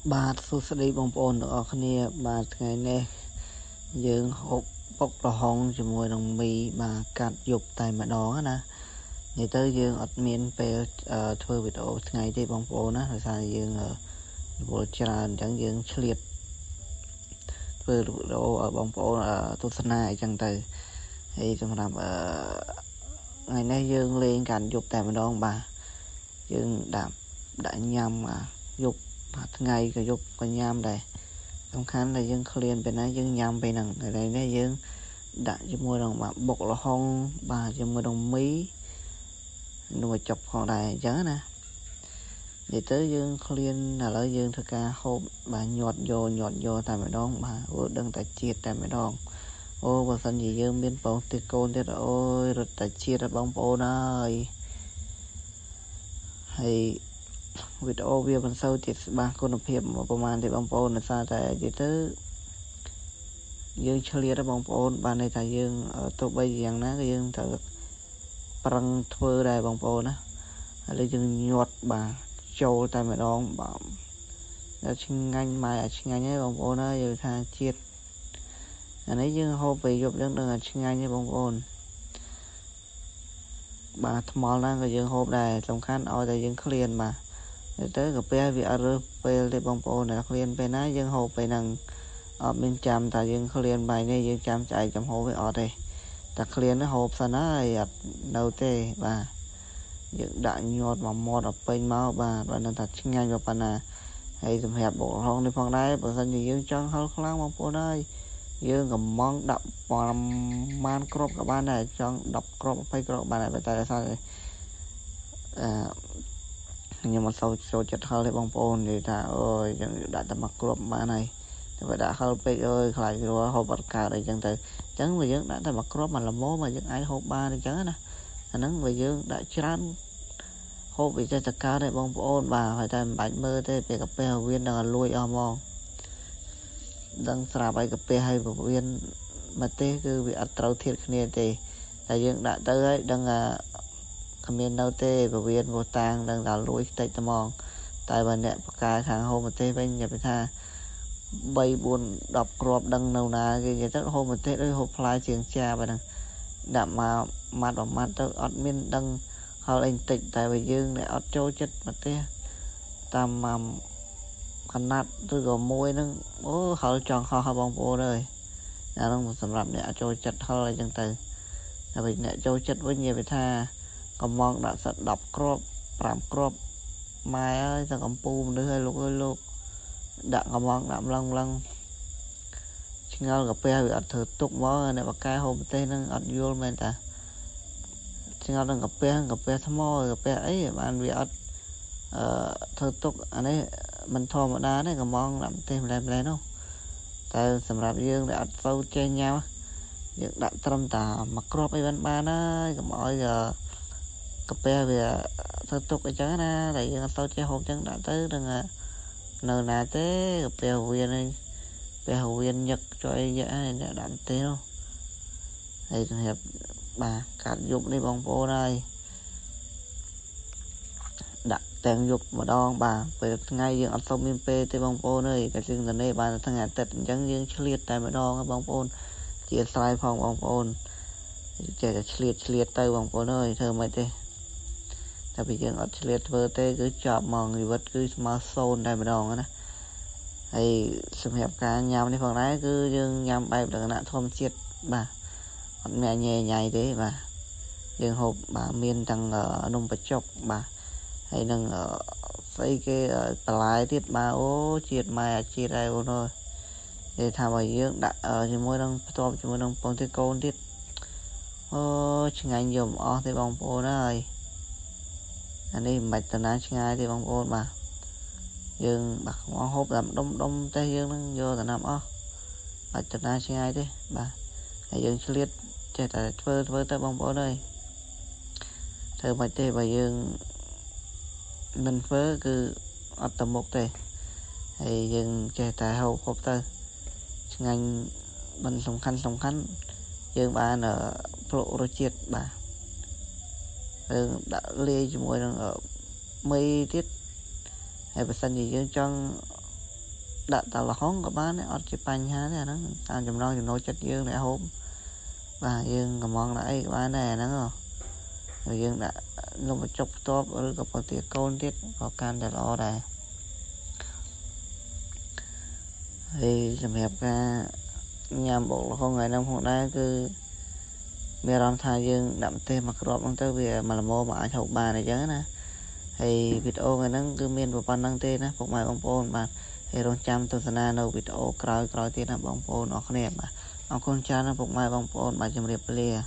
បាទសួស្តីបងប្អូនទាំងអស់គ្នាបាទថ្ងៃនេះយើងហូបបុកប្រហុងជាមួយនឹងមីបាទកាត់យប់តែម្ដងណានិយាយទៅយើងអត់មានពេលធ្វើវីដេអូថ្ងៃទេបងប្អូនណាដោយសារយើងរវល់ច្រើនអញ្ចឹងយើងឆ្លៀតធ្វើវីដេអូឲ្យបងប្អូនទស្សនាអញ្ចឹងទៅហើយសម្រាប់ថ្ងៃនេះយើងលេងកាត់យប់តែម្ដងបាទយើងដាក់ញ៉ាំយប់ថ្ងៃក៏យប់ក៏ញ៉ាំដែរសំខាន់là យើងឃ្លានពេលណាយើងញ៉ាំពេលហ្នឹងថ្ងៃនេះយើងដាក់ជាមួយនឹងបុកល្ហុងបាទជាមួយនឹងមីនឹងចុកផងដែរអញ្ចឹងណានិយាយទៅយើងឃ្លានឥឡូវយើងធ្វើការហូបបាទញាត់យកតែម្ដងបាទអូដឹងតែជាតិតែម្ដងអូបើសិនជាយើងមានបងទៀតកូនទៀតអូយរត់តែជាតិបងប្អូនអើយហើយវីដេអូវាមិនសូវទៀតច្បាស់គុណភាពប្រហែលទេបងប្អូនដោយសារតែនិយាយទៅយើងឆ្លៀតបងប្អូនបានន័យថាយើងទោះបីយ៉ាងណាក៏យើងត្រូវប្រឹងធ្វើដែរបងប្អូនណាឥឡូវយើងញាត់បាទចូលតែម្ដងបាទដល់ឆ្ងាញ់ម៉ែឆ្ងាញ់ហើយបងប្អូនអើយយើងថាជាតិអានេះយើងហូបពេលយប់យើងដឹងថាឆ្ងាញ់ហើយបងប្អូនបាទថ្មល់ណាក៏យើងហូបដែរសំខាន់ឲ្យតែយើងឃ្លានបាទទៅកាពះវាអត់រើសពេលទេបងប្អូនណាឃ្លានពេលណាយើងហូបពេលហ្នឹងអត់មានចាំតែយើងឃ្លានបាយនេះយើងចាំឆ្អែតចំហូបវាអត់ទេតែឃ្លានហូបសិនហើយអត់នៅទេបាទយើងដាក់ញាត់មកមាត់ឲ្យពេញមកបាទបើនៅតែឆ្ងាញ់ប៉ុណ្ណាហើយសម្រាប់បុកល្ហុងនេះផងដែរបើសិនជាយើងចង់ហឹលខ្លាំងបងប្អូនអើយយើងកំងដាក់ប្រមាណគ្រាប់ក៏បានដែរចង់10គ្រាប់20គ្រាប់បានដែរតែថាខ្ញុំមិនសូវចូលចិត្តហឹលទេបងប្អូននិយាយថាអូយយើងដាក់តែមួយគ្រាប់បានហើយតែបើដាក់ហឹលពេកអើយខ្លាចរហូបអត់កើតអីចឹងទៅអញ្ចឹងបើយើងដាក់តែមួយគ្រាប់មកល្មមមកយើងអាចហូបបានអញ្ចឹងណាអាហ្នឹងបើយើងដាក់ច្រើនហូបវាចេះតែកើតទេបងប្អូនបាទហើយតែមិនបាច់មើលទេពេលកាពះវៀនដល់លួយអស់ហ្មងដឹងស្រាប់ហើយកាពះហើយវៀនមកទេគឺវាអត់ត្រូវធៀបគ្នាទេតែយើងដាក់ទៅហើយដឹងគ្មាននៅទេពវៀនវតាងដឹងតែលួយតិចតែហ្មងតែបើអ្នកបកាខាងហូបប្រទេសវិញនិយាយថា3 4 10គ្រាប់ដឹងនៅណាគេនិយាយទៅហូបប្រទេសដូចហូបផ្លែជាងចាបែបហ្នឹងដាក់មកម៉ាត់មួយម៉ាត់ទៅអត់មានដឹងហល់អីតិចតែបើយើងដែលអត់ចូលចិត្តប្រទេសតាមកណាត់ឬក៏មួយហ្នឹងអូហល់ចង់ហោះបងប្អូនអើយអាហ្នឹងសម្រាប់អ្នកចូលចិត្តហល់អីចឹងទៅតែបើអ្នកចូលចិត្តវិញនិយាយថាកំងដាក់សិត10គ្រាប់5គ្រាប់ម៉ែអើយតែកំពូមនុស្សឲ្យលោកអើយលោកដាក់កំងដាក់ម្លឹងឆ្ងល់កាពះវាអត់ធ្វើទុកមកអ្នកបកកែហូបប្រទេសហ្នឹងអត់យល់មែនតាឆ្ងល់នឹងកាពះថ្មកាពះអីបានវាអត់ធ្វើទុកអានេះមិនធម្មតាទេកំងដាក់ប្រទេសម្លែម្លែនោះតែសម្រាប់យើងដែលអត់ទៅចេះញ៉ាំយើងដាក់ត្រឹមតែមួយគ្រាប់អីបានហើយកុំឲ្យកាពះវាធ្វើទុកអញ្ចឹងណាតែយើងអត់ទៅចេះហូបអញ្ចឹងដាក់ទៅនឹងនៅណាទេកាពះវៀនឯងពេលវៀនញឹកជួយយកឲ្យអ្នកដាក់ទេនោះហើយសម្រាប់បាទកាត់យប់នេះបងប្អូនហើយដាក់ទាំងយប់ម្ដងបាទពេលថ្ងៃយើងអត់សូវមានពេលទេបងប្អូនអើយតែយើងទៅនេះបានថ្ងៃអាទិត្យអញ្ចឹងយើងឆ្លៀតតែម្ដងបងប្អូនជាស្រ័យផងបងប្អូនចេះតែឆ្លៀតទៅបងប្អូនអើយធ្វើមិនទេតែពេលយើងអត់ឆ្លៀតធ្វើទេគឺចប់ហ្មងជីវិតគឺស្មើ0តែម្ដងណាហើយសម្រាប់ការញ៉ាំនេះផងដែរគឺយើងញ៉ាំបែបលក្ខណៈធម្មជាតិបាទអត់មានញ៉ៃញ៉ៃទេបាទយើងហូបបាទមានទាំងនំបញ្ចុកបាទហើយនឹងស្អីគេបន្លែទៀតបាទអូជាតិម៉ែជាតិហើយបងប្អូននិយាយថាបើយើងដាក់ជាមួយនឹងផ្ទាប់ជាមួយនឹងបងទៀតកូនទៀតអូឆ្ងាញ់យំអស់ទេបងប្អូនអើយអានេះមិនបាច់តាណាឆ្ងាយទេបងប្អូនបាទយើងបាក់មកហូបតាមដុំតែយើងនឹងយកទៅណាប់អស់បាច់តាណាឆ្ងាយទេបាទហើយយើងឆ្លៀតចេះតែធ្វើទៅបងប្អូនអើយធ្វើមិនទេបើយើងមិនធ្វើគឺអត់ទៅមុខទេហើយយើងចេះតែហូបទៅឆ្ងាញ់មិនសំខាន់យើងបានភ្លក់រសជាតិបាទយើងដាក់លាយជាមួយនឹងមីទៀតហើយបើសិនជាយើងចង់ đặt tàu là hóng của bán ở chỉ bánh há này nó tao chùm non chùm nô chết dương để hôm và dương còn mong lại bán này nó rồi rồi dương đã lúc mà chụp top rồi có bao tiết côn tiết có can để lo đây thì làm hẹp ra nhà bộ là không ngày năm hôm nay cứ mẹ làm thay dương đậm thêm mặc rộp bằng tới vì mà là mua mà ai học bà này chứ nè thì video này nó cứ miền của pan đăng tên á phục mày bông pôn mà thì rong trăm tuần sana đâu video cày tiền là bông pôn nó không đẹp mà ông con cha nó phục mày bông pôn mà chấm riệp lia